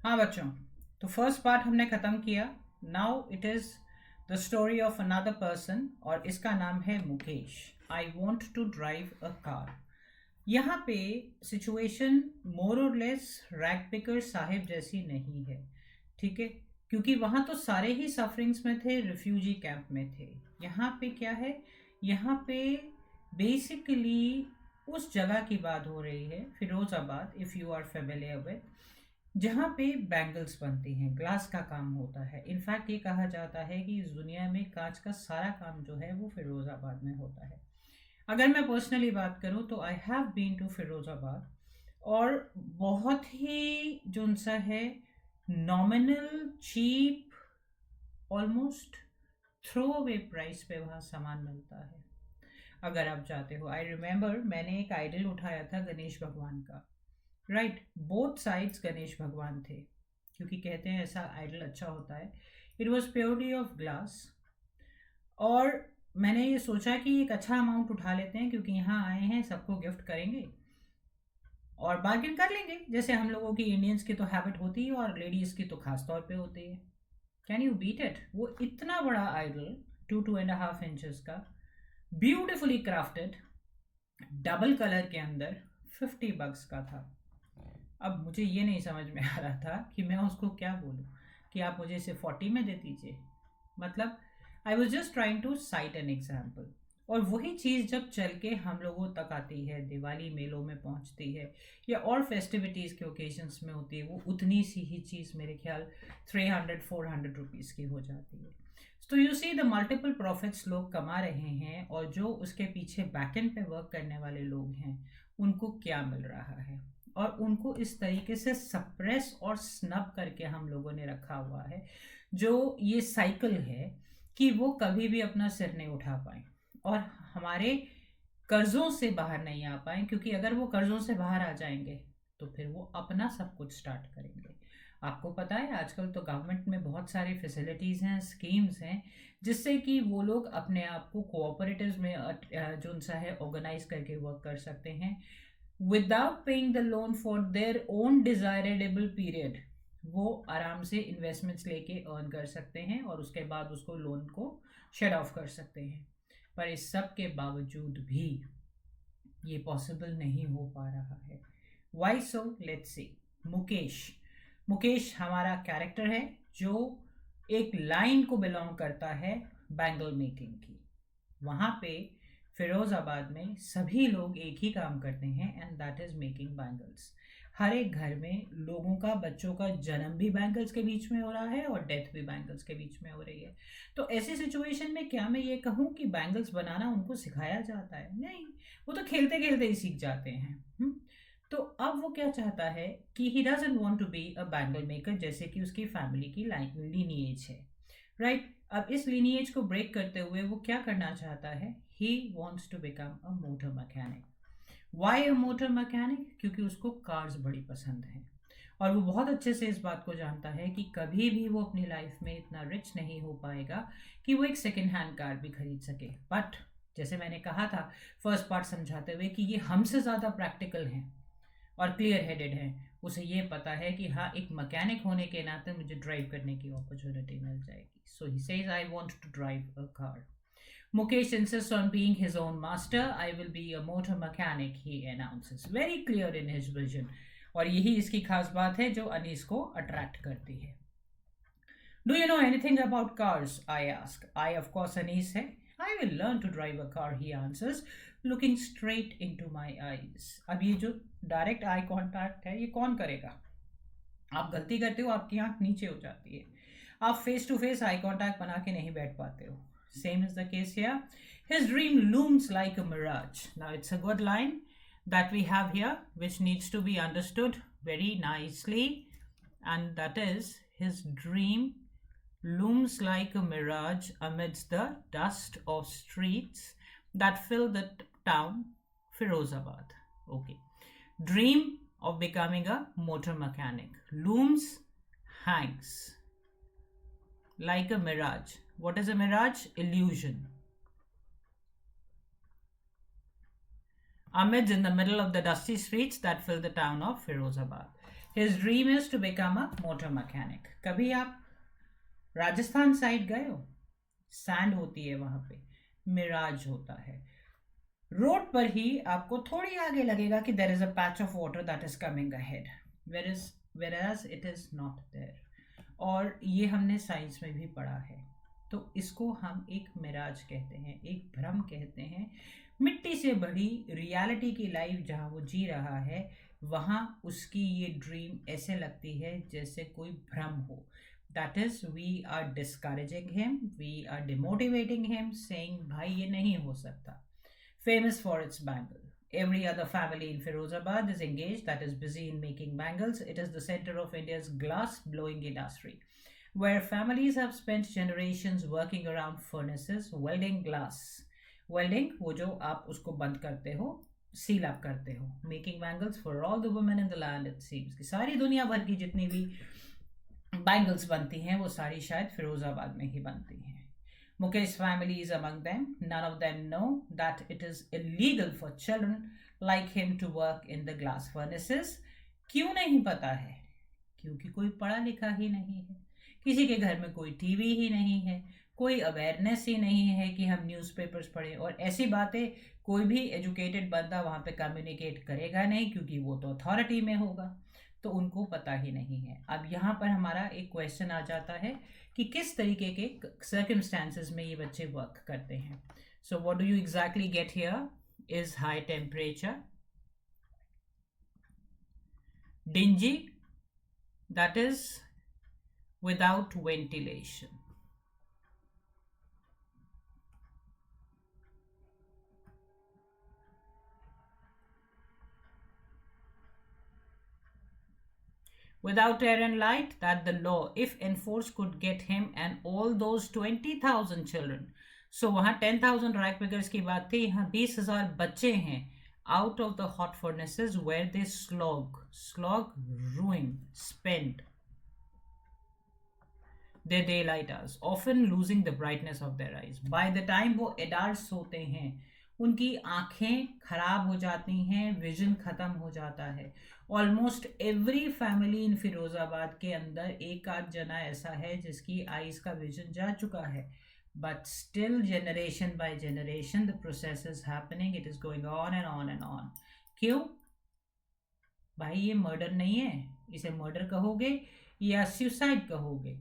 हाँ बच्चों, तो फर्स्ट पार्ट हमने ख़त्म किया। Now it is the story of another person और इसका नाम है Mukesh. I want to drive a car. यहाँ पे सिचुएशन मोर और लेस रैग पिकर साहिब जैसी नहीं है, ठीक है, क्योंकि वहाँ तो सारे ही सफरिंग्स में थे, रिफ्यूजी कैंप में थे। यहाँ पे क्या है, यहाँ पे बेसिकली उस जगह की बात हो रही है, Firozabad, if you are familiar with, जहाँ पे बैंगल्स बनती हैं, ग्लास का काम होता है। इनफैक्ट ये कहा जाता है कि इस दुनिया में कांच का सारा काम जो है वो फिरोज़ाबाद में होता है। अगर मैं पर्सनली बात करूँ तो I have been to Firozabad, और बहुत ही जो सा है, nominal, cheap, almost throw away price पे वहाँ सामान मिलता है अगर आप चाहते हो। आई रिमेंबर मैंने एक आइडल उठाया था गणेश भगवान का। राइट, बोथ साइड्स गणेश भगवान थे, क्योंकि कहते हैं ऐसा आइडल अच्छा होता है। It was purely of glass. और मैंने ये सोचा कि एक अच्छा अमाउंट उठा लेते हैं, क्योंकि यहाँ आए हैं, सबको गिफ्ट करेंगे और बार्गेन कर लेंगे, जैसे हम लोगों की इंडियंस की तो हैबिट होती है और लेडीज़ की तो खास तौर पे होती है। Can you beat it? वो इतना बड़ा आइडल, 2.5 इंचेस का, ब्यूटिफुली क्राफ्टेड, डबल कलर के अंदर, $50 का था। अब मुझे ये नहीं समझ में आ रहा था कि मैं उसको क्या बोलूँ, कि आप मुझे इसे 40 में दे दीजिए। मतलब I was just trying to cite an example. और वही चीज़ जब चल के हम लोगों तक आती है, दिवाली मेलों में पहुंचती है या और फेस्टिविटीज़ के ओकेजन्स में होती है, वो उतनी सी ही चीज़ मेरे ख्याल 300-400 रुपीज़ की हो जाती है। तो you see the multiple profits लोग कमा रहे हैं, और जो उसके पीछे बैकएंड पे वर्क करने वाले लोग हैं उनको क्या मिल रहा है, और उनको इस तरीके से सप्रेस और स्नब करके हम लोगों ने रखा हुआ है, जो ये साइकिल है कि वो कभी भी अपना सिर नहीं उठा पाए और हमारे कर्जों से बाहर नहीं आ पाए, क्योंकि अगर वो कर्जों से बाहर आ जाएंगे तो फिर वो अपना सब कुछ स्टार्ट करेंगे। आपको पता है आजकल तो गवर्नमेंट में बहुत सारी फैसिलिटीज़ हैं, स्कीम्स हैं, जिससे कि वो लोग अपने आप को कोऑपरेटिव्स में जो उनसा है ऑर्गेनाइज करके वर्क कर सकते हैं without paying the loan for their own desirable period. वो आराम से इन्वेस्टमेंट्स लेके अर्न कर सकते हैं और उसके बाद उसको लोन को शेड ऑफ कर सकते हैं। पर इस सब के बावजूद भी ये पॉसिबल नहीं हो पा रहा है। Why so? Let's see. Mukesh. Mukesh हमारा कैरेक्टर है, जो एक लाइन को बिलोंग करता है बैंगल मेकिंग की। वहाँ पे फिरोज़ाबाद में सभी लोग एक ही काम करते हैं, and that is making bangles. हर एक घर में लोगों का, बच्चों का जन्म भी बैंगल्स के बीच में हो रहा है और डेथ भी बैंगल्स के बीच में हो रही है। तो ऐसी सिचुएशन में क्या मैं ये कहूँ कि बैंगल्स बनाना उनको सिखाया जाता है? नहीं, वो तो खेलते खेलते ही सीख जाते हैं। तो अब वो क्या चाहता है कि he doesn't want to be a bangle maker, जैसे कि उसकी फैमिली की लीनिएज है। राइट, अब इस लीनिएज को ब्रेक करते हुए वो क्या करना चाहता है? He wants to become a motor mechanic. Why a motor mechanic? क्योंकि उसको कार्स बड़ी पसंद हैं, और वो बहुत अच्छे से इस बात को जानता है कि कभी भी वो अपनी लाइफ में इतना रिच नहीं हो पाएगा कि वो एक सेकेंड हैंड कार भी खरीद सके। बट जैसे मैंने कहा था फर्स्ट पार्ट समझाते हुए, कि ये हमसे ज़्यादा प्रैक्टिकल हैं और क्लियर हेडेड हैं। उसे ये पता है कि हाँ, एक मैकेनिक होने के नाते मुझे ड्राइव करने की अपॉर्चुनिटी मिल जाएगी। So he says I want to drive a car. Mukesh insists on being his own master. I will be a motor mechanic, he announces. Very clear in his vision. और यही इसकी खास बात है जो अनीस को अट्रैक्ट करती है। Do you know anything about cars? I ask. I, of course, Anis hai. I will learn to drive a car, he answers, looking straight into my eyes. अब ये जो डायरेक्ट आई कांटेक्ट है, ये कौन करेगा? आप गलती करते हो, आपकी आंख नीचे हो जाती है, आप face to face eye contact बना के नहीं बैठ पाते हो। Same is the case here. His dream looms like a mirage. Now it's a good line that we have here, which needs to be understood very nicely, and that is, his dream looms like a mirage amidst the dust of streets that fill the town Firozabad. Okay. Dream of becoming a motor mechanic. Looms, hangs like a mirage. What is a mirage? Illusion. Amidst in the middle of the dusty streets that fill the town of Firozabad. His dream is to become a motor mechanic. कभी आप Rajasthan side गए हो? Sand होती है वहां पे, मिराज होता है। रोड पर ही आपको थोड़ी आगे लगेगा कि there is a patch of water that is coming ahead, whereas it is not there. और ये हमने साइंस में भी पढ़ा है। तो इसको हम एक मिराज कहते हैं, एक भ्रम कहते हैं। मिट्टी से बड़ी रियलिटी की लाइफ जहाँ वो जी रहा है, वहाँ उसकी ये ड्रीम ऐसे लगती है जैसे कोई भ्रम हो। That is we are discouraging him, we are demotivating him, saying भाई ये नहीं हो सकता। Famous for its bangle. Every other family in Firozabad is engaged, that is busy in making bangles. It is the center of India's glass blowing industry, where families have spent generations working around furnaces, welding glass. Welding, वो जो आप उसको बंद करते हो, seal up करते हो. Making bangles for all the women in the land, it seems. कि सारी दुनिया भर की जितनी भी बैंगल्स बनती हैं वो सारी शायद फिरोजाबाद में ही बनती हैं. Mukesh family is among them. None of them know that it is illegal for children like him to work in the glass furnaces. क्यों नहीं पता है? क्योंकि कोई पढ़ा लिखा ही नहीं है, किसी के घर में कोई टीवी ही नहीं है, कोई अवेयरनेस ही नहीं है कि हम न्यूज़पेपर्स पढ़ें। और ऐसी बातें कोई भी एजुकेटेड बंदा वहाँ पे कम्युनिकेट करेगा नहीं, क्योंकि वो तो अथॉरिटी में होगा, तो उनको पता ही नहीं है। अब यहाँ पर हमारा एक क्वेश्चन आ जाता है कि किस तरीके के सर्कमस्टांसेस में ये बच्चे वर्क करते हैं। So what do you exactly get here is high temperature, dingy, that is without ventilation. Without air and light, that the law, if enforced, could get him and all those 20,000 children. So वहाँ 10,000 rack figures की बात थी, यहाँ 20,000 बच्चे हैं out of the hot furnaces where they slog, ruin, spend their daylight hours, often losing the brightness of their eyes. By the time वो adults होते हैं, उनकी आंखें खराब हो जाती हैं, विजन खत्म हो जाता है। Almost every family in Firozabad के अंदर एक आध जना ऐसा है जिसकी आईज का विजन जा चुका है, but still generation by generation the process is happening, it is going on and on and on. क्यों भाई? ये मर्डर नहीं है, इसे मर्डर कहोगे या सुसाइड कहोगे,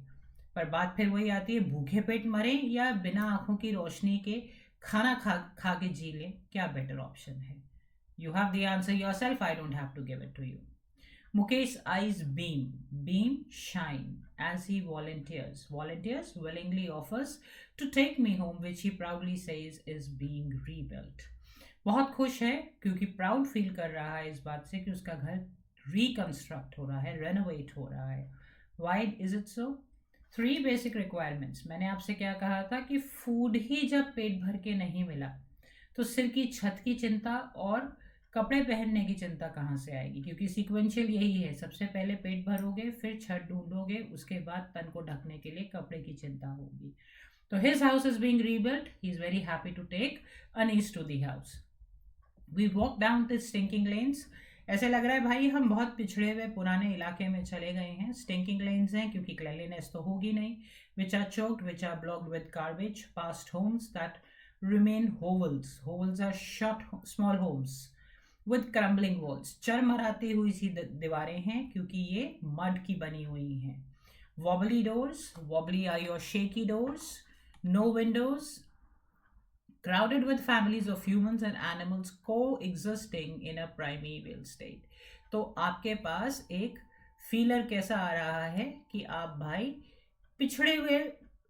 पर बात फिर वही आती है, भूखे पेट मरे या बिना आंखों की रोशनी के खाना खा के जी लें, क्या बेटर ऑप्शन है? You have the answer yourself, I don't have to give it to you. Mukesh's eyes beam, shine as he volunteers willingly offers to take me home, which he proudly says is being rebuilt. बहुत खुश है क्योंकि proud feel कर रहा है इस बात से कि उसका घर रिकंस्ट्रक्ट हो रहा है, रेनोवेट हो रहा है। Why is it so? 3 basic requirements. मैंने आपसे क्या कहा था कि फूड ही जब पेट भर के नहीं मिला तो सिर की छत की चिंता और कपड़े पहनने की चिंता कहाँ से आएगी? क्योंकि सीक्वेंशियल यही है, सबसे पहले पेट भरोगे, फिर छत ढूंढोगे, उसके बाद तन को ढकने के लिए कपड़े की चिंता होगी। तो his house is being rebuilt, he is very happy to take Anees to the house. We walk down the stinking lanes. ऐसे लग रहा है भाई हम बहुत पिछड़े हुए पुराने इलाके में चले गए हैं। स्टिंकिंग लेन्स हैं क्योंकि क्लेनलीनेस तो होगी नहीं। Which are choked, which are blocked with garbage, past homes that remain hovels are short small homes with crumbling walls, चरमराती हुई सी दीवारें हैं क्योंकि ये मड की बनी हुई हैं। wobbly doors, wobbly are your shaky doors, no windows, crowded with families of humans and animals coexisting in a primeval state. तो आपके पास एक फीलर कैसा आ रहा है कि आप भाई पिछड़े हुए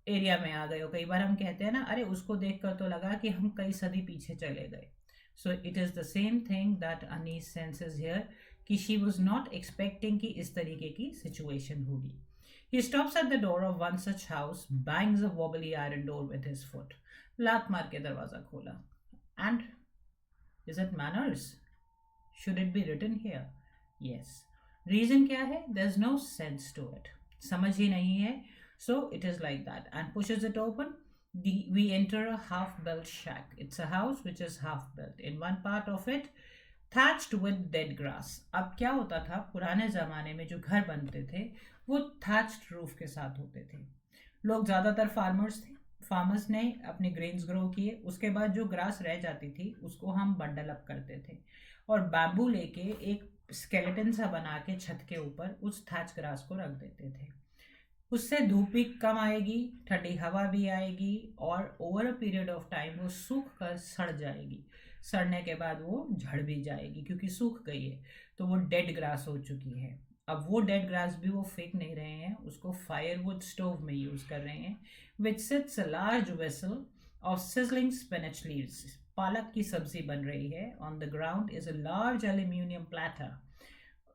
एरिया में आ गए हो। कई बार हम कहते हैं ना, अरे उसको देखकर तो लगा कि हम कई सदी पीछे चले गए। So it is the same thing that Anees senses here कि शी वॉज नॉट एक्सपेक्टिंग कि इस तरीके की सिचुएशन होगी। He stops at the door of one such house, bangs a wobbly iron door with his foot. लात मार के दरवाज़ा खोला। And is it manners? Should it be written here? Yes. Reason क्या है? There is no sense to it, समझ ही नहीं है। So it is like that, and pushes it open. We enter a half-built shack. It's a house which is half-built. In one part of it, thatched with dead grass. अब क्या होता था, पुराने ज़माने में जो घर बनते थे वो थैच्ड रूफ के साथ होते थे। लोग ज़्यादातर फार्मर्स थे। फार्मर्स ने अपने ग्रेन्स ग्रो किए, उसके बाद जो ग्रास रह जाती थी उसको हम बंडल अप करते थे और बैम्बू लेके एक स्केलेटन सा बना के छत के ऊपर उस थैच ग्रास को रख देते थे। उससे धूप भी कम आएगी, ठंडी हवा भी आएगी और over a period of time वो सूख कर सड़ जाएगी। सड़ने के बाद वो झड़ भी जाएगी क्योंकि सूख गई है, तो वो डेड ग्रास हो चुकी है। अब वो डेड ग्रास भी वो फेंक नहीं रहे हैं, उसको फायरवुड स्टोव में यूज कर रहे हैं, which sits a large vessel of sizzling spinach leaves. पालक की सब्जी बन रही है। On the ground is a large aluminium platter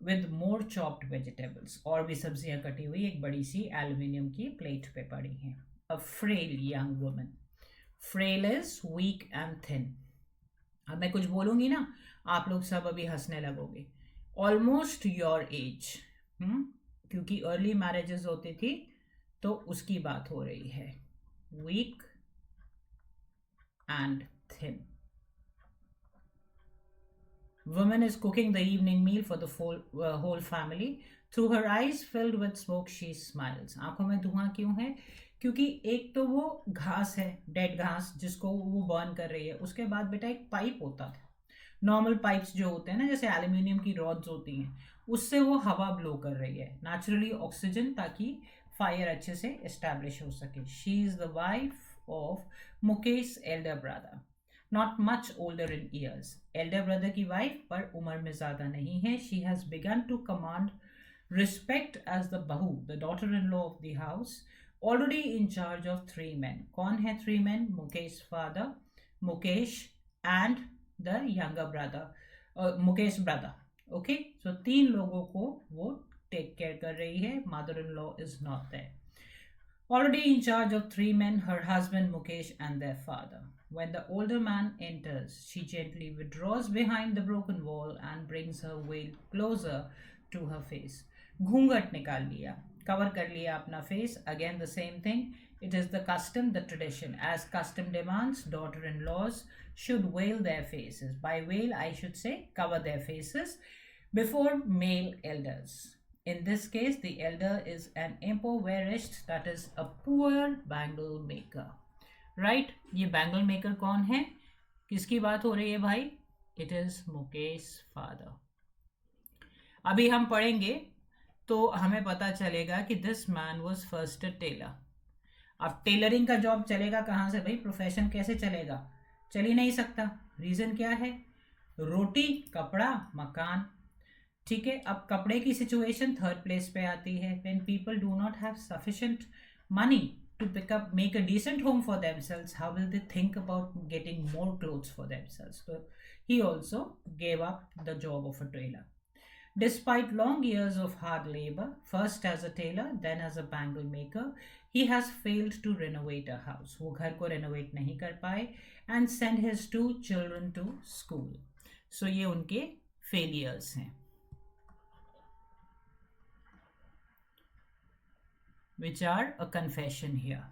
with more chopped vegetables. और भी सब्जियां कटी हुई एक बड़ी सी एल्यूमिनियम की प्लेट पे पड़ी हैं। A frail young woman. Frail is weak and thin. अब मैं कुछ बोलूंगी ना, आप लोग सब अभी हंसने लगोगे। ऑलमोस्ट योर एज, क्योंकि अर्ली मैरिजेस होती थी तो उसकी बात हो रही है। Weak and thin. Woman is cooking the evening meal for the whole family. Through her eyes filled with smoke, she smiles. आंखों में धुआं क्यों है? क्योंकि एक तो वो घास है, डेड घास, जिसको वो बर्न कर रही है। उसके बाद बेटा एक पाइप होता था, नॉर्मल पाइप्स जो होते हैं ना, जैसे एल्यूमिनियम की रॉड्स होती हैं, उससे वो हवा ब्लो कर रही है, नेचुरली ऑक्सीजन, ताकि फायर अच्छे से एस्टैब्लिश हो सके। She is the wife of Mukesh elder brother, not much older in years. Elder brother की वाइफ, पर उम्र में ज़्यादा नहीं है। She has begun to command respect as the bahu, the daughter in law of the house, already in charge of 3 men. कौन है 3 men? Mukesh father, Mukesh and the younger brother, Mukesh brother. Okay, so 3 लोगों को वो टेक केयर कर रही है। Mother in law is not there. Already in charge of 3 men, her husband Mukesh and their father. When the older man enters, she gently withdraws behind the broken wall and brings her veil closer to her face. घूंघट निकाल लिया, cover कर लिया अपना face. Again the same thing. It is the custom, the tradition. As custom demands, daughter-in-laws should veil their faces. By veil, I should say cover their faces before male elders. In this case, the elder is an impoverished, that is a poor bangle maker. Right? ये bangle maker कौन है? किसकी बात हो रही है भाई? It is Mukesh father. अभी हम पढ़ेंगे तो हमें पता चलेगा कि this man was first a tailor. अब टेलरिंग का जॉब चलेगा कहाँ से भाई? प्रोफेशन कैसे चलेगा? चल ही नहीं सकता। रीज़न क्या है? रोटी, कपड़ा, मकान। ठीक है, अब कपड़े की सिचुएशन थर्ड प्लेस पे आती है। When people do not have sufficient money to pickup make a decent home for themselves, how will they think about getting more clothes for themselves? तो he also gave up the job of a tailor. Despite long years of hard labor, first as a tailor, then as a bangle maker, he has failed to renovate a house. वो घर को renovate नहीं कर पाए and send his 2 children to school. So ये उनके failures हैं, which are a confession here.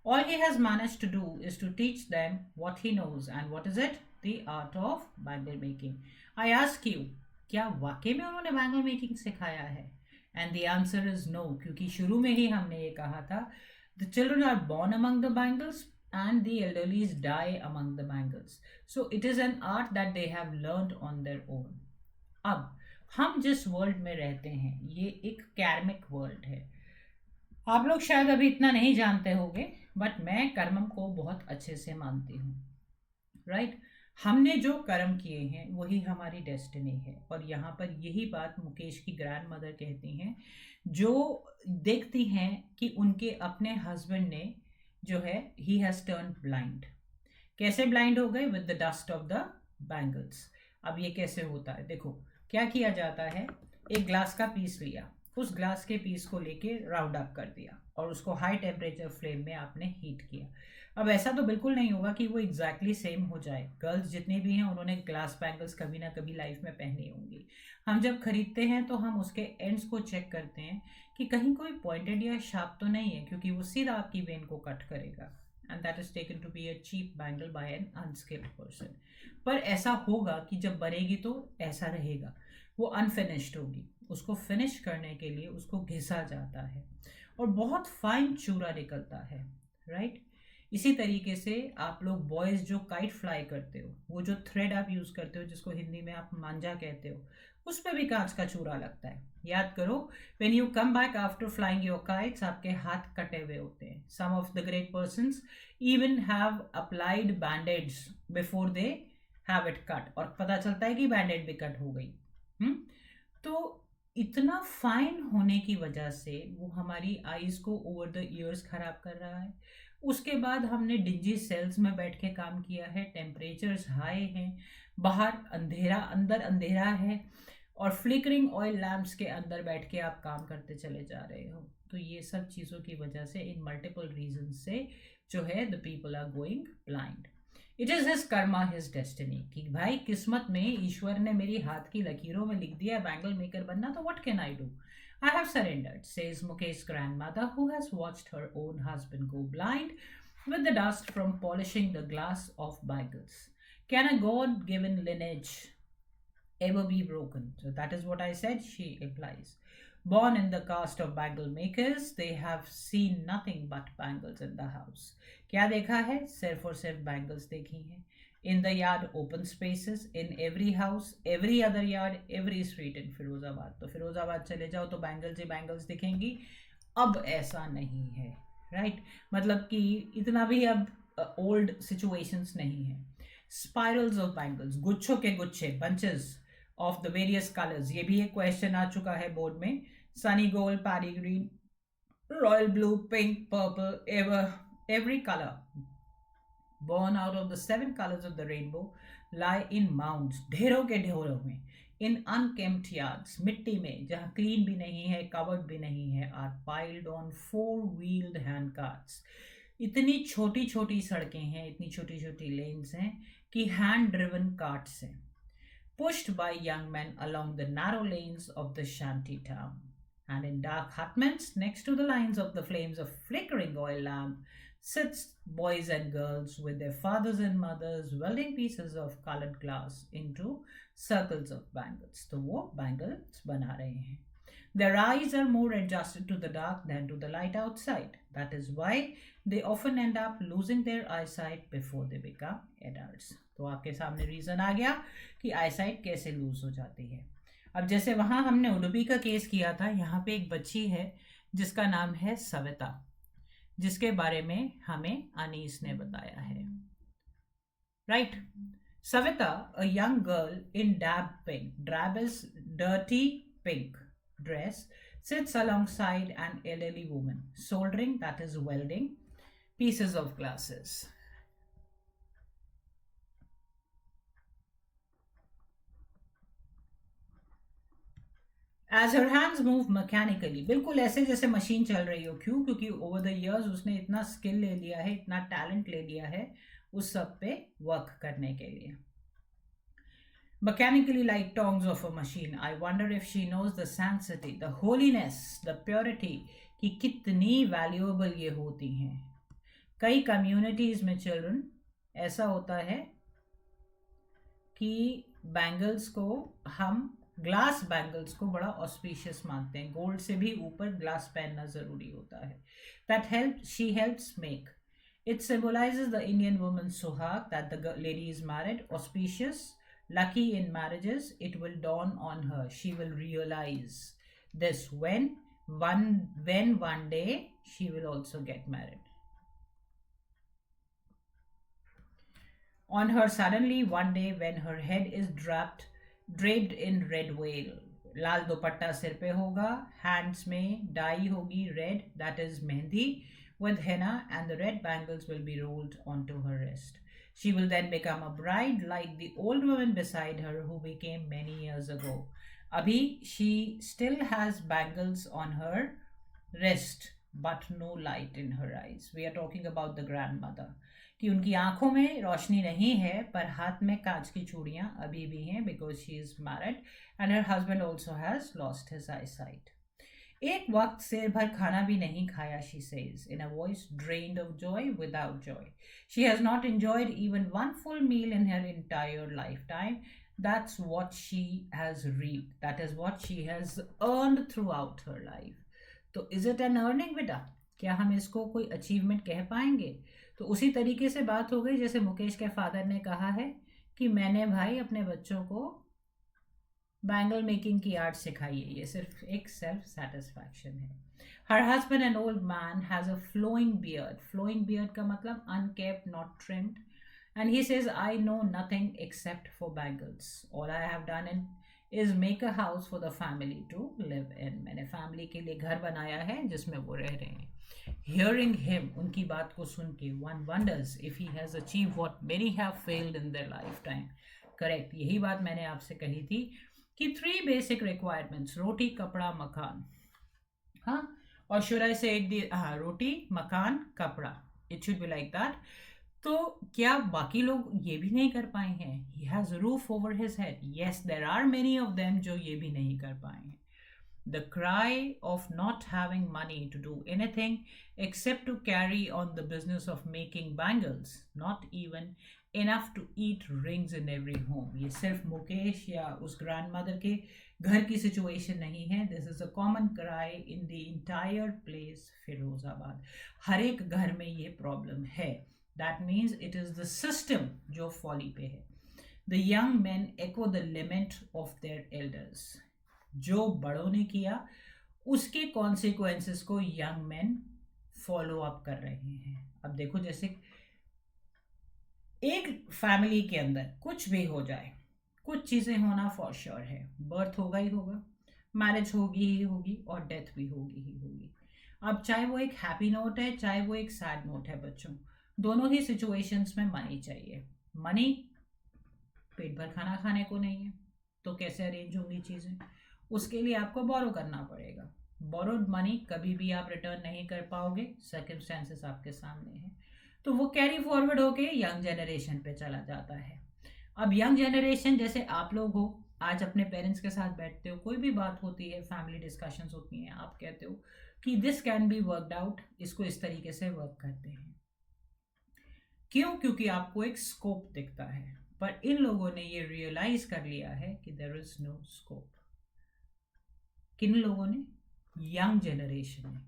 All he has managed to do is to teach them what he knows, and what is it? The art of bangle making. I ask you, क्या वाकई में उन्होंने bangle making सिखाया है? And the answer is no, क्योंकि शुरू में ही हमने ये कहा था, the children are born among the bangles and the elderlies die among the bangles. So it is an art that they have learned on their own. अब हम जिस वर्ल्ड में रहते हैं ये एक कार्मिक वर्ल्ड है। आप लोग शायद अभी इतना नहीं जानते होंगे, बट मैं कर्म को बहुत अच्छे से मानती हूँ। राइट? हमने जो कर्म किए हैं वही हमारी डेस्टिनी है। और यहाँ पर यही बात मुकेश की ग्रैंड मदर कहती हैं, जो देखती हैं कि उनके अपने हस्बैंड ने जो है ही हैज़ टर्न ब्लाइंड। कैसे ब्लाइंड हो गए? With the dust of the bangles. अब ये कैसे होता है? देखो क्या किया जाता है, एक ग्लास का पीस लिया, उस ग्लास के पीस को लेके राउंड अप कर दिया और उसको हाई टेम्परेचर फ्लेम में आपने हीट किया। अब ऐसा तो बिल्कुल नहीं होगा कि वो एग्जैक्टली सेम हो जाए। गर्ल्स जितनी भी हैं उन्होंने ग्लास बैंगल्स कभी ना कभी लाइफ में पहनी होंगी। हम जब खरीदते हैं तो हम उसके एंड्स को चेक करते हैं कि कहीं कोई पॉइंटेड या शार्प तो नहीं है, क्योंकि वो सीधा आपकी वेन को कट करेगा। and that is taken to be a cheap bangle by an unskilled person. पर ऐसा होगा कि जब बनेगी तो ऐसा रहेगा, वो अनफिनिश्ड होगी, उसको फिनिश करने के लिए उसको घिसा जाता है और बहुत फाइन चूरा निकलता है, राइट। इसी तरीके से आप लोग बॉयज़ जो काइट फ्लाई करते हो, वो जो थ्रेड आप यूज़ करते हो जिसको हिंदी में आप मांझा कहते हो, उस पर भी कांच का चूरा लगता है। याद करो, when you come back after flying your kites, आपके हाथ कटे हुए होते हैं। Some of the great persons even have applied bandaids before they have it cut, और पता चलता है कि बैंडेड भी कट हो गई। तो इतना फाइन होने की वजह से वो हमारी आईज को ओवर द ईयर्स खराब कर रहा है। उसके बाद हमने डिंजी सेल्स में बैठ के काम किया है, टेम्परेचर्स हाई हैं, बाहर अंधेरा, अंदर अंधेरा है, और फ्लिकरिंग ऑयल लैम्प्स के अंदर बैठ के आप काम करते चले जा रहे हो। तो ये सब चीज़ों की वजह से, इन मल्टीपल रीजन से जो है, the people are going blind. It is his karma, his destiny, कि भाई किस्मत में ईश्वर ने मेरी हाथ की लकीरों में लिख दिया बैंगल मेकर बनना, तो what can I do? I have surrendered, says Mukesh's grandmother, who has watched her own husband go blind with the dust from polishing the glass of bangles. Can a God-given lineage ever be broken? So that is what I said, she implies. Born in the caste of bangle makers, they have seen nothing but bangles in the house. क्या देखा है? सिर्फ और सिर्फ bangles देखी हैं। In the yard, open spaces, in every house, every other yard, every street in Firozabad. तो फिरोजाबाद चले जाओ तो बैंगल्स ही बैंगल्स दिखेंगी। अब ऐसा नहीं है, राइट। मतलब कि इतना भी अब ओल्ड सिचुएशंस नहीं है। स्पाइरल्स ऑफ बैंगल्स, गुच्छों के गुच्छे, bunches of the various colours, ये भी एक क्वेश्चन आ चुका है बोर्ड में। Sunny gold, paddy green, royal blue, pink, purple, every color born out of the 7 colors of the rainbow lie in mounds, ढेरों के ढेरों में, in unkempt yards, मिट्टी में जहाँ क्लीन भी नहीं है, कवर्ड भी नहीं है, are piled on 4-wheeled hand carts. इतनी छोटी छोटी सड़कें हैं, इतनी छोटी छोटी लेन्स हैं कि हैंड ड्रिवन कार्ट्स हैं, pushed by young men along the narrow lanes of the shanty town. And in dark hutments, next to the lines of the flames of flickering oil lamp, sits boys and girls with their fathers and mothers welding pieces of colored glass into circles of bangles. तो वो bangles बना रहे हैं. Their eyes are more adjusted to the dark than to the light outside. That is why they often end up losing their eyesight before they become adults. तो आपके सामने reason आ गया कि आईसाइट कैसे लूज हो जाती है। अब जैसे वहाँ हमने उडुपी का केस किया था, यहाँ पे एक बच्ची है जिसका नाम है सविता, जिसके बारे में हमें अनीस ने बताया है, right. Savita, a young girl in dab pink, drab is dirty pink dress, sits alongside an elderly woman soldering, that is welding, pieces of glasses. As her hands move mechanically, बिल्कुल ऐसे जैसे मशीन चल रही हो। क्यों? क्योंकि ओवर द इयर्स उसने इतना स्किल ले लिया है, इतना टैलेंट ले लिया है उस सब पे वर्क करने के लिए। Mechanically like tongs of a machine. I wonder if she knows the sanctity, the holiness, the purity, कि कितनी वैल्यूएबल ये होती हैं। कई कम्युनिटीज़ में चिल्ड्रन ऐसा होता है कि बैंगल्स को, हम ग्लास बैंगल्स को बड़ा ऑस्पिशियस मानते हैं। गोल्ड से भी ऊपर ग्लास पहनना ज़रूरी होता है। That she helps make it symbolises the Indian woman suhag, that the lady is married, auspicious, lucky in marriages. It will dawn on her, she will realize this when one day she will also get married. On her suddenly one day when her head is draped in red veil, लाल दुपट्टा सिर पे होगा, hands में die होगी red, that is mehndi with henna, and the red bangles will be rolled onto her wrist. She will then become a bride like the old woman beside her who became many years ago. Abhi, she still has bangles on her wrist but no light in her eyes. We are talking about the grandmother. कि उनकी आंखों में रोशनी नहीं है पर हाथ में कांच की चूड़ियां अभी भी हैं, because she is married and her husband also has lost his eyesight. एक वक्त से भर खाना भी नहीं खाया, she says, in a voice drained of joy without joy. She has not enjoyed even one full meal in her entire lifetime. That's what she has reaped. That is what she has earned throughout her life. तो is it an earning बेटा? क्या हम इसको कोई achievement कह पाएंगे? तो उसी तरीके से बात हो गई जैसे मुकेश के फादर ने कहा है कि मैंने भाई अपने बच्चों को बैंगल मेकिंग की आर्ट सिखाई है। ये सिर्फ एक सेल्फ सेटिस्फैक्शन है। हर husband an old man has a flowing beard. Flowing beard का मतलब uncapped, not trimmed. And he says I know nothing except for bangles. All I have done in is make a house for the family to live in. मैंने family के लिए घर बनाया है जिसमें वो रह रहे हैं। Hearing him, उनकी बात को सुन के, one wonders if he has achieved what many have failed in their lifetime. Correct, यही बात मैंने आपसे कही थी कि 3 बेसिक रिक्वायरमेंट्स, रोटी कपड़ा मकान। हाँ, और शुड आई से रोटी मकान कपड़ा, it should be like that. तो क्या बाकी लोग ये भी नहीं कर पाए हैं? He has roof over his head. Yes, there are many of them जो ये भी नहीं कर पाए हैं। The cry of not having money to do anything except to carry on the business of making bangles, not even enough to eat rings in every home. ये सिर्फ मुकेश या उस grandmother के घर की situation नहीं है. This is a common cry in the entire place Firozabad. हर एक घर में ये problem है. That means it is the system जो folly पे है. The young men echo the lament of their elders. जो बड़ों ने किया उसके कॉन्सिक्वेंसेस को यंग मैन फॉलो अप कर रहे हैं. अब देखो, जैसे एक फैमिली के अंदर कुछ भी हो जाए, कुछ चीज़ें होना फॉर श्योर है. बर्थ होगा ही होगा, मैरिज होगी ही होगी, और डेथ भी होगी ही होगी. अब चाहे वो एक हैप्पी नोट है, चाहे वो एक सैड नोट है, बच्चों दोनों ही सिचुएशंस में मनी चाहिए. मनी पेट भर खाना खाने को नहीं है, तो कैसे अरेंज होंगी चीज़ें? उसके लिए आपको बोरो करना पड़ेगा. बोरोड मनी कभी भी आप रिटर्न नहीं कर पाओगे, सर्कमस्टेंसेस आपके सामने हैं. तो वो कैरी फॉरवर्ड होके यंग जनरेशन पे चला जाता है. अब यंग जनरेशन जैसे आप लोग हो, आज अपने पेरेंट्स के साथ बैठते हो, कोई भी बात होती है, फैमिली डिस्कशंस होती हैं, आप कहते हो कि this can be worked out, इसको इस तरीके से वर्क करते हैं. क्यों? क्योंकि आपको एक स्कोप दिखता है. पर इन लोगों ने ये रियलाइज कर लिया है कि देयर इज नो स्कोप. किन लोगों ने? यंग जनरेशन ने.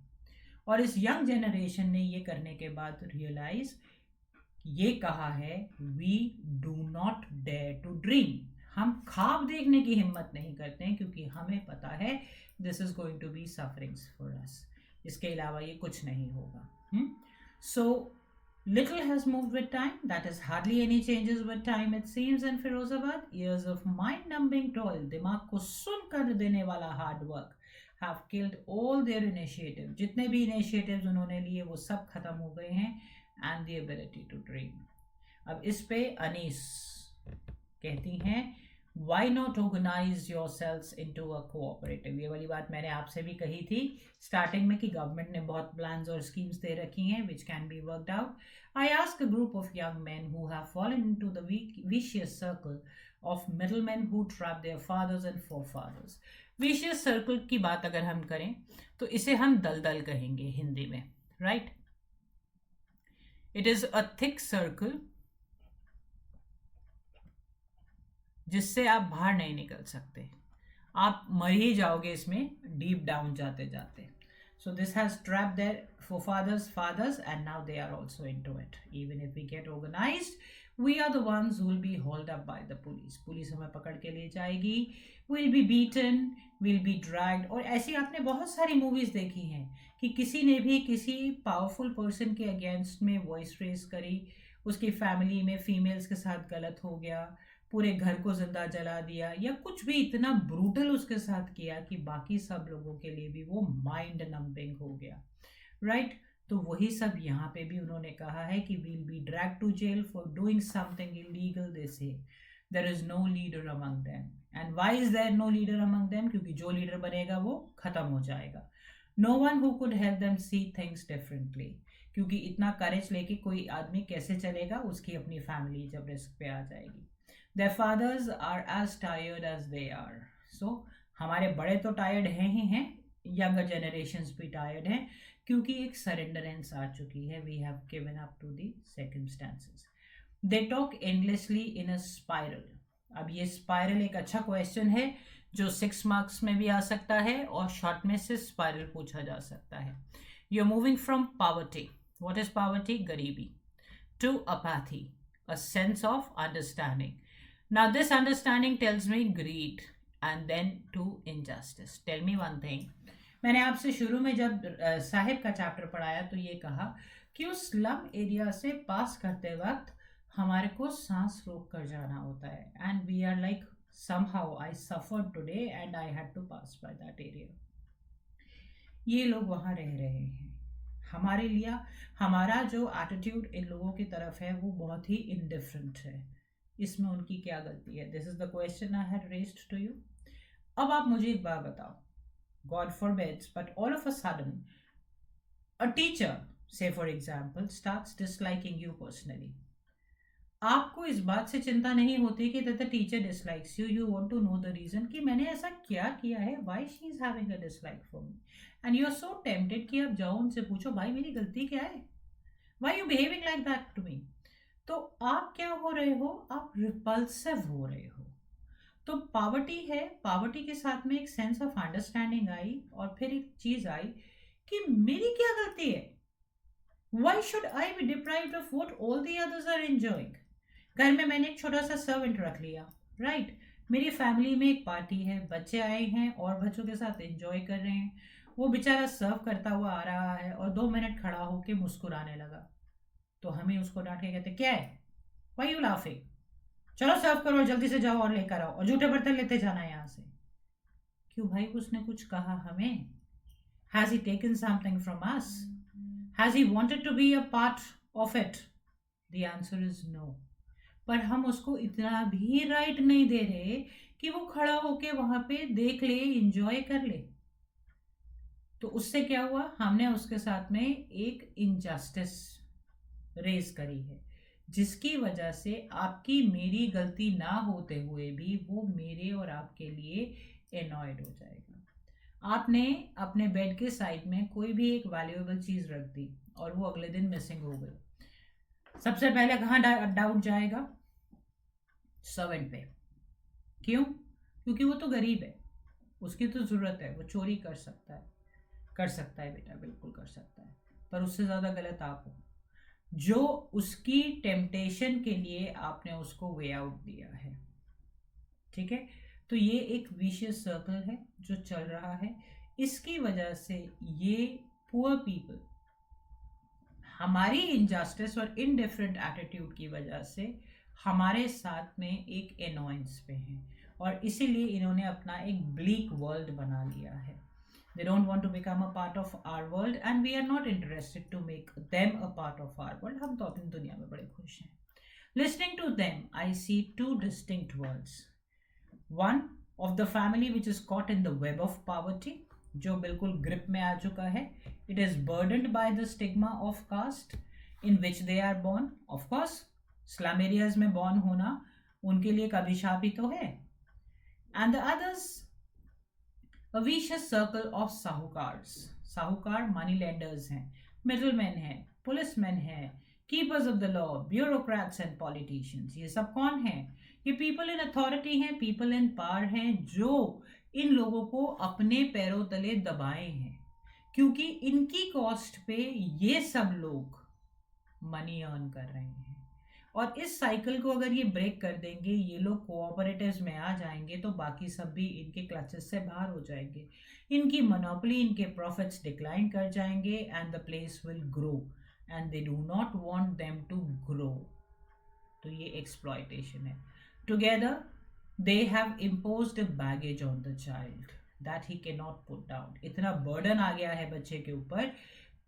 और इस यंग जनरेशन ने ये करने के बाद रियलाइज ये कहा है, we do not dare to dream. हम ख्वाब देखने की हिम्मत नहीं करते हैं क्योंकि हमें पता है this is going to be sufferings for us. इसके अलावा ये कुछ नहीं होगा. सो little has moved with time. That is hardly any changes with time, it seems, in Firozabad. Years of mind-numbing toil, दिमाग को सुन कर देने वाला hard work, have killed all their initiatives. जितने भी initiatives उन्होंने लिए वो सब खत्म हो गए हैं. And the ability to dream. अब इस पे अनीस कहती हैं, why not organize yourselves into a cooperative. ये वाली बात मैंने आपसे भी कही थी स्टार्टिंग में कि गवर्नमेंट ने बहुत प्लान्स और स्कीम्स दे रखी हैं which can be worked out. I ask a group of young men who have fallen into the vicious circle of middlemen who trap their fathers and forefathers. Vicious circle की बात अगर हम करें तो इसे हम दलदल कहेंगे हिंदी में, right? It is a thick circle जिससे आप बाहर नहीं निकल सकते. आप मर ही जाओगे इसमें डीप डाउन जाते जाते. So this has trapped their forefathers and now they are also into it. Even if we get organized, we are the ones who will be hauled up by the police. Police हमें पकड़ के ले जाएगी. We'll be beaten, we'll be dragged. और ऐसी आपने बहुत सारी मूवीज देखी हैं कि किसी ने भी किसी पावरफुल पर्सन के अगेंस्ट में वॉइस रेज करी, उसकी फैमिली में फीमेल्स के साथ गलत हो गया, पूरे घर को जिंदा जला दिया, या कुछ भी इतना ब्रूटल उसके साथ किया कि बाकी सब लोगों के लिए भी वो माइंड नंबिंग हो गया, राइट? तो वही सब यहाँ पे भी उन्होंने कहा है कि we'll be drag to jail for doing something illegal. They say there is no leader among them. And why is there no leader among them? क्योंकि जो लीडर बनेगा वो खत्म हो जाएगा. No one who could help them see things differently. क्योंकि इतना करेज लेके कोई आदमी कैसे चलेगा? उसकी अपनी फैमिली जब रिस्क पे आ जाएगी. Their fathers are as tired as they are. So हमारे बड़े तो टायर्ड हैं ही हैं, यंगर जनरेशन्स भी टायर्ड हैं क्योंकि एक सरेंडरेंस आ चुकी है. We have given up to the circumstances. They talk endlessly in a spiral. अब ये स्पाइरल एक अच्छा क्वेश्चन है जो 6 मार्क्स में भी आ सकता है और शॉर्ट में से स्पाइरल पूछा जा सकता है. You are moving from poverty. What is poverty? गरीबी. To apathy, a sense of understanding. Now, this understanding tells me greed and then to injustice. Tell me one thing. मैंने आपसे शुरू में जब साहिब का चैप्टर पढ़ाया तो ये कहा कि उस स्लम एरिया से पास करते वक्त हमारे को सांस रोक कर जाना होता है. And we are like somehow I suffered today and I had to pass by that area. ये लोग वहाँ रह रहे हैं. हमारे लिए हमारा जो एटीट्यूड इन लोगों की तरफ है वो बहुत ही इनडिफरेंट है. इसमें उनकी क्या गलती है? This is the question I had raised to you. अब आप मुझे एक बात बताओ. God forbids but all of a sudden a teacher say for example starts disliking you personally. आपको इस बात से चिंता नहीं होती कि the teacher dislikes you. You want to know the reason कि मैंने ऐसा क्या किया है, why she is having a dislike for me. And you are so tempted कि आप जाओ उनसे पूछो भाई मेरी गलती क्या है, why you behaving like that to me. तो आप क्या हो रहे हो? आप रिपल्सिव हो रहे हो. तो पावर्टी है, पावर्टी के साथ में एक सेंस ऑफ अंडरस्टैंडिंग आई और फिर एक चीज आई कि मेरी क्या गलती है. Why should I be deprived of what all the others are enjoying. घर में मैंने एक छोटा सा सर्वेंट रख लिया, राइट. मेरी फैमिली में एक पार्टी है, बच्चे आए हैं और बच्चों के साथ एंजॉय कर रहे हैं. वो बेचारा सर्व करता हुआ आ रहा है और 2 मिनट खड़ा होकर मुस्कुराने लगा. तो हमें उसको डांट के कहते क्या है, व्हाई यू लाफिंग, चलो सर्व करो जल्दी से जाओ और लेकर आओ और जूठे बर्तन लेते जाना यहाँ से. क्यों भाई? उसने कुछ कहा हमें? Has he taken something from us? Has he wanted to be a part of it? The answer is no. पर हम उसको इतना भी राइट नहीं दे रहे कि वो खड़ा होके वहां पे देख ले, एंजॉय कर ले. तो उससे क्या हुआ? हमने उसके साथ में एक इनजस्टिस रेज करी है जिसकी वजह से आपकी मेरी गलती ना होते हुए भी वो मेरे और आपके लिए एनॉयड हो जाएगा. आपने अपने बेड के साइड में कोई भी एक वैल्यूएबल चीज रख दी और वो अगले दिन मिसिंग हो गई. सबसे पहले कहाँ डाउट जाएगा? सर्वेंट पे. क्यों? क्योंकि वो तो गरीब है, उसकी तो जरूरत है, वो चोरी कर सकता है. कर सकता है बेटा, बिल्कुल कर सकता है. पर उससे ज्यादा गलत आप हो जो उसकी टेम्पटेशन के लिए आपने उसको वे आउट दिया है. ठीक है. तो ये एक विशियस सर्कल है जो चल रहा है. इसकी वजह से ये पुअर पीपल हमारी इनजस्टिस और इनडिफरेंट एटीट्यूड की वजह से हमारे साथ में एक एनॉयंस पे हैं और इसीलिए इन्होंने अपना एक ब्लीक वर्ल्ड बना लिया है. They don't want to become a part of our world and we are not interested to make them a part of our world. हम तो अपनी दुनिया में बड़े खुश हैं. Listening to them, I see 2 distinct worlds. One of the family which is caught in the web of poverty, जो बिल्कुल ग्रिप में आ चुका है. It is burdened by the stigma of caste in which they are born. Of course, slum areas में born होना उनके लिए एक अभिशाप ही तो है. And the others, a vicious circle of sahukars. साहूकार मनी लेंडर्स हैं, मिडलमैन हैं, पुलिसमैन हैं, keepers of the law, bureaucrats and politicians. ये सब कौन हैं? ये पीपल इन अथॉरिटी हैं, पीपल इन पावर हैं जो इन लोगों को अपने पैरों तले दबाए हैं क्योंकि इनकी कॉस्ट पे ये सब लोग मनी अर्न कर रहे हैं. और इस साइकिल को अगर ये ब्रेक कर देंगे, ये लोग कोऑपरेटिव्स में आ जाएंगे तो बाकी सब भी इनके क्लचेस से बाहर हो जाएंगे. इनकी मोनोपोली, इनके प्रॉफिट्स डिक्लाइन कर जाएंगे and the place will grow and they do not want them to grow. तो ये एक्सप्लॉयटेशन है. Together they have imposed a baggage on the child that he can not put down. इतना burden आ गया है बच्चे के ऊपर,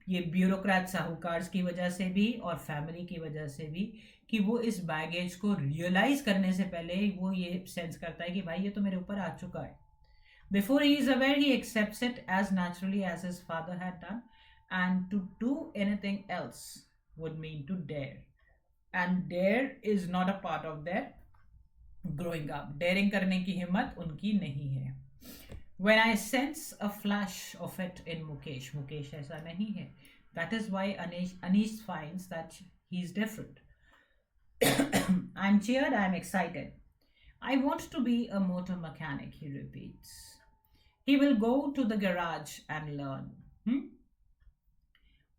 ये ब्यूरोक्रेट साहूकार्स की वजह से भी और फैमिली की वजह से भी, कि वो इस बैगेज को रियलाइज करने से पहले वो ये सेंस करता है कि भाई ये तो मेरे ऊपर आ चुका है. Before he is aware he accepts it as naturally as his father had done and to do anything else would mean to dare and dare is not a part of their growing up. Daring करने की हिम्मत उनकी नहीं है. When I sense a flash of it in Mukesh, Mukesh ऐसा नहीं है. That is why Anish finds that he's different. I'm cheered, I'm excited. I want to be a motor mechanic, he repeats. He will go to the garage and learn. Hmm?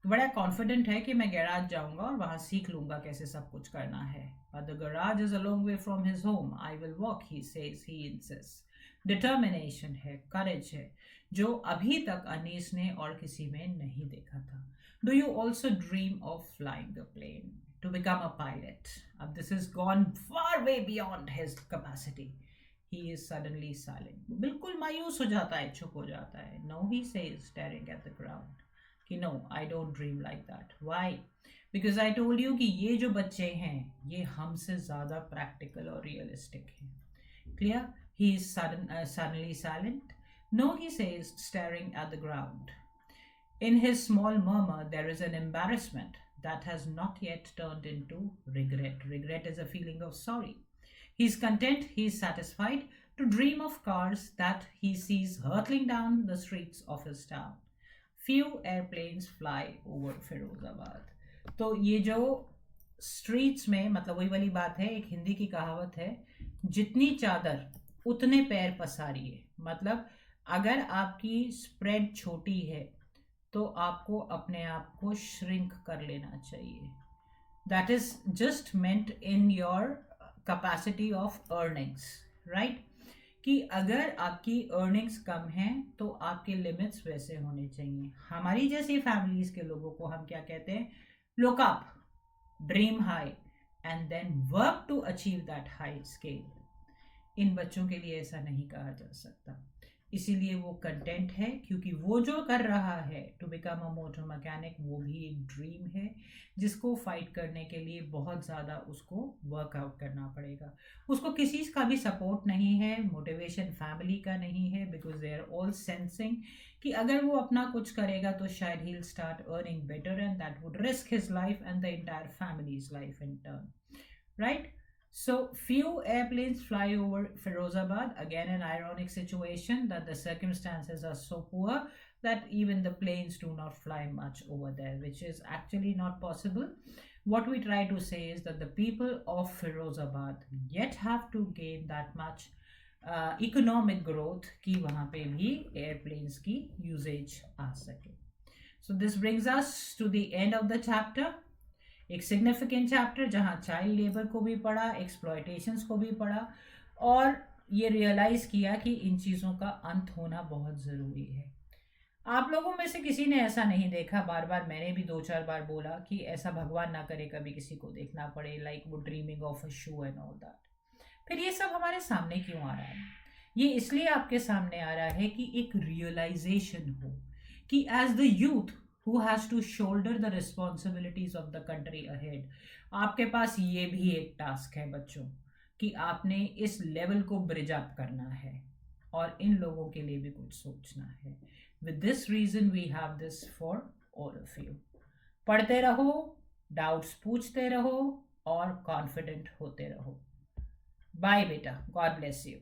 बड़ा confident है कि मैं garage जाऊंगा और वहां सीख लूंगा कैसे सब कुछ करना है. But the garage is a long way from his home. I will walk, he says, he insists. Determination है, करेज है, जो अभी तक अनीस ने और किसी में नहीं देखा था. Do you also dream of flying a plane to become a pilot? अब this is gone far way beyond his capacity. He is suddenly silent. बिल्कुल मायूस हो जाता है, चुप हो जाता है. No, he says, staring at the ground, कि no, I don't dream like that. Why? Because I told you कि ये जो बच्चे हैं ये हमसे ज़्यादा प्रैक्टिकल और रियलिस्टिक हैं. Clear? He is suddenly silent. No, he says, staring at the ground. In his small murmur, there is an embarrassment that has not yet turned into regret. Regret is a feeling of sorry. He's content, he's satisfied to dream of cars that he sees hurtling down the streets of his town. Few airplanes fly over Firozabad. तो ये जो streets में, मतलब वही वाली बात है, एक हिंदी की कहावत है, जितनी चादर उतने पैर पसारिए. मतलब अगर आपकी स्प्रेड छोटी है तो आपको अपने आप को श्रिंक कर लेना चाहिए. That is just meant in your capacity of earnings, right? कि अगर आपकी अर्निंग्स कम हैं तो आपके लिमिट्स वैसे होने चाहिए. हमारी जैसी फैमिलीज के लोगों को हम क्या कहते हैं? Look up, dream high and then work to achieve that high scale. इन बच्चों के लिए ऐसा नहीं कहा जा सकता. इसीलिए वो कंटेंट है, क्योंकि वो जो कर रहा है to become a motor mechanic, वो भी एक ड्रीम है जिसको फाइट करने के लिए बहुत ज़्यादा उसको वर्कआउट करना पड़ेगा. उसको किसी का भी सपोर्ट नहीं है, मोटिवेशन फैमिली का नहीं है, because they are all sensing कि अगर वो अपना कुछ करेगा तो शायद he will start earning better and that would risk his life and the entire family's life in turn, right? So few airplanes fly over Firozabad. Again, an ironic situation that the circumstances are so poor that even the planes do not fly much over there, which is actually not possible. What we try to say is that the people of Firozabad yet have to gain that much economic growth कि वहाँ पे भी airplanes की usage आ सके. So this brings us to the end of the chapter. एक significant chapter जहाँ child labour को भी पढ़ा, एक्सप्लॉयटेशंस को भी पढ़ा, और ये रियलाइज़ किया कि इन चीज़ों का अंत होना बहुत ज़रूरी है. आप लोगों में से किसी ने ऐसा नहीं देखा, बार बार मैंने भी 2-4 बार बोला कि ऐसा भगवान ना करे कभी किसी को देखना पड़े, लाइक वो dreaming of a shoe and all that. फिर ये सब हमारे सामने क्यों आ रहा है? ये इसलिए आपके सामने आ रहा है कि एक रियलाइजेशन हो कि as the youth who has to shoulder the responsibilities of the country ahead, आपके पास ये भी एक टास्क है बच्चों कि आपने इस लेवल को ब्रिज अप करना है और इन लोगों के लिए भी कुछ सोचना है. With this reason we have this for all of you. पढ़ते रहो, डाउट्स पूछते रहो और कॉन्फिडेंट होते रहो. बाय बेटा, गॉड ब्लेस यू.